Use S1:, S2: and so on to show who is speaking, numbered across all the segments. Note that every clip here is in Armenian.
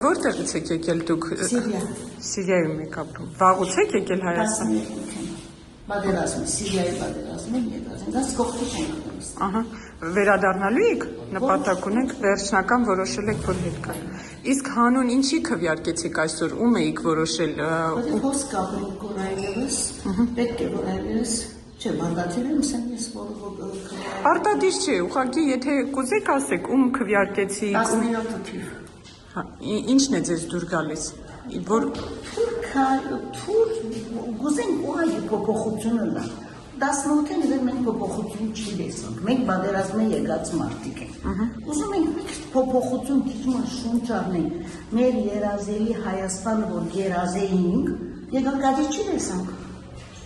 S1: Որտեղից եք եկել դուք։
S2: Սիրիա։
S1: Սիրիայում եք ապրում։ Վաղուց եք եկել Հայաստան։
S2: Պատերազմի, Սիրիայի պատերազմին եկած ենք, այս կողքից ենք գտնում։
S1: Ահա, վերադառնալու եք, նպատակ ունեք, վերջնական որոշել եք, որ հետ կան։ Իսկ հանուն ինչի քվեարկեցիք այսօր, ում էիք որոշել։
S2: Հոս կապրում կորայլևս, պետք է որ այլևս, չէ, բանդատիր եմ սեն ես
S1: Պարտադիր չէ, ուղղակի եթե կուզեք ասեք, ում քվեարկեցիք։
S2: 17 թիվ։
S1: Ինչն է ձեզ դուր գալիս, որ
S2: թուր գուզենք ուղղակի փոփոխությունը լա 18-ին դեռ մենք փոփոխություն չի տեսանք, մենք պատերազմի եկած մարդիկ ենք, ուզում ենք մի քիչ փոփոխություն դիժման շունչ առնենք, մեր երազելի Հայաստանը, որ երազեինք, եկակադի չի տեսանք,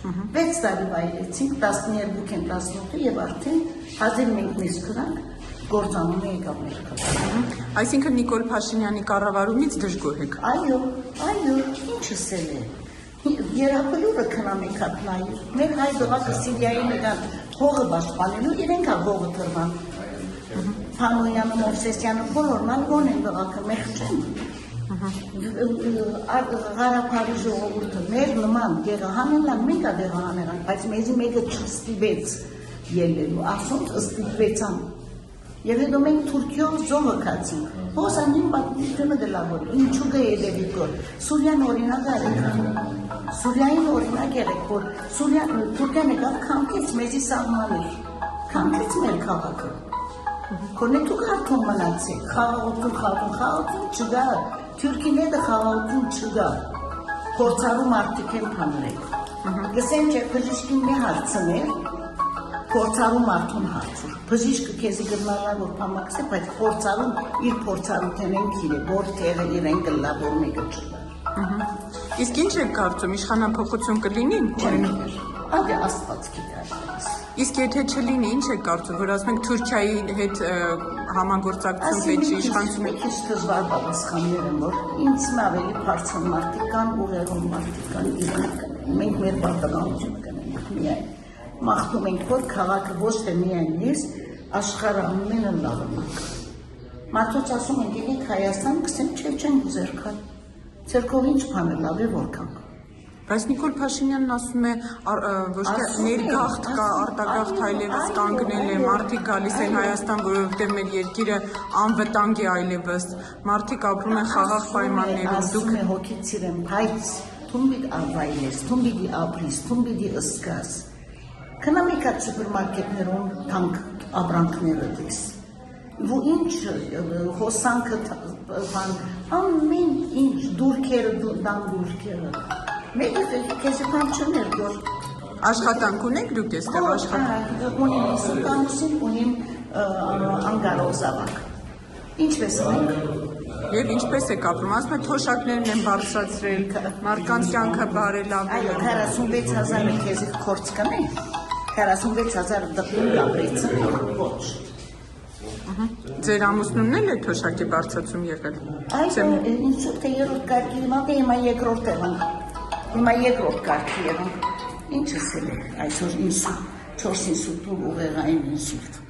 S2: 6 տարի վայրեցինք, 12-ին 18-ը և արդեն հազիվ մենք մեզ կրանք, գործանում է եկավ ներկա։
S1: Այսինքն Նիկոլ Փաշինյանի կառավարումից դժգոհ եք։
S2: Այո, ինչս էլ է։ Երապլուրը քնամենք հատնայր։ Մեր հայ դողակը Սիրիայի նգան հողը պաշտպանելու, իրենք հողը թրվան։ Փանոյանը, Մովսեսյանը, բոլորն ալգոն են դողակը մեղջեն։ Ղարաբաղի ժողովուրդը մեր նման դեղահանելան, մենք դեղահաներան, բայց մեզի մեկը չստիպեց ելնելու, ասոնց ստիպվեցան։ Եվ հետո մենք Թուրքիով զոհը կացինք, հոսանին պատմությունը գլավոր, ինչու գը եդևիկ որ, Սուրյան օրինակ արեք, Սուրյային օրինակ երեք, որ Թուրքյան եկավ կամքեց մեզի սաղմաներ, կամքեց մեր քաղաքը, կորնե թուք հարթում մնացեք, խաղաղություն չգա, թյուրքիները խաղաղություն չգա, փորձարում արդիկ են պաներեք, գսեն չէ բժիշկին մի հարցներ, փորձարում արդուն հարցուր, բժիշկը քեզի գնալար որ պամաքս է, բայց փորձարում իր փորձարութեն են քիրե, որ տեղը իրեն գլա, որ մեկը չլա։
S1: Իսկ ինչ եք կարծում, իշխանափոխություն կլինի։
S2: Ադե աստված գիտար։
S1: Իսկ եթե չլինի, ինչ եք կարծում, որ ասում ենք Թուրքիայի հետ համագործակցություն պետք է իշխանությունը։
S2: Մի քիչ դժվար պատասխաններ են, որ ինձ ավելի բարձր մարդիկ կան, ուղեղում մարդիկ կան, իրանք կան։ Մենք մեր պարտականությունը կնենք միայն։ Մաղթում ենք, որ քաղաքը ոչ թե միայն ես, աշխարհը ամենը լավը մակ։ Մարդոց ասում ենք, եկեք Հայաստան, կսենք չենք ձերքալ։ Ձերքով ինչ բան է լավ է որ կանք։
S1: Բայց Նիկոլ Փաշինյանն ասում է, ոչ թե ներգաղթ կա, արտագաղթ այլևս կանգնել է, մարդիկ գալիս են Հայաստան, որովհետև մեր երկիրը անվտանգ է այլևս, մարդիկ ապրում են խաղաղ պայմաններում,
S2: ասում է հոգից սիրեմ, բայց թումբիդ ավայլես, թումբիդի ապրիս, թումբիդի ըսկաս, կնամիկատ սուպերմարկետներում թանք ապրանքները դես, ու ինչ հոսանքը ամեն ինչ դուրքերը դան դուրքերը, մեկը կեզի պան չներ որ
S1: Աշխատանք ունեք դուք եստեղ աշխատանք։
S2: Ունիմ իսուտանուսին, ունիմ անգարով զավակ, ինչպես ենք։
S1: Եվ ինչպես եք ապրում, ասում է թոշակներն են բարձրացրել, մարդկանց կյանքը բարելավել։
S2: 46,000-ը քեզի քորձ կնե, 46,000 դպում ապրեցին, ոչ։
S1: Ձեր ամուսնումն էլ է թոշակի բարձրացում եղել։
S2: Այդ ինձ թե երրորդ կարգի հիմա թե հիմա երկրորդ եղանք, հիմա երկրորդ կարգի եղանք, ինչս էլ է այսօր ինսուլտ, 4 ինսուլտ ու ուղեղային ինսուլտ։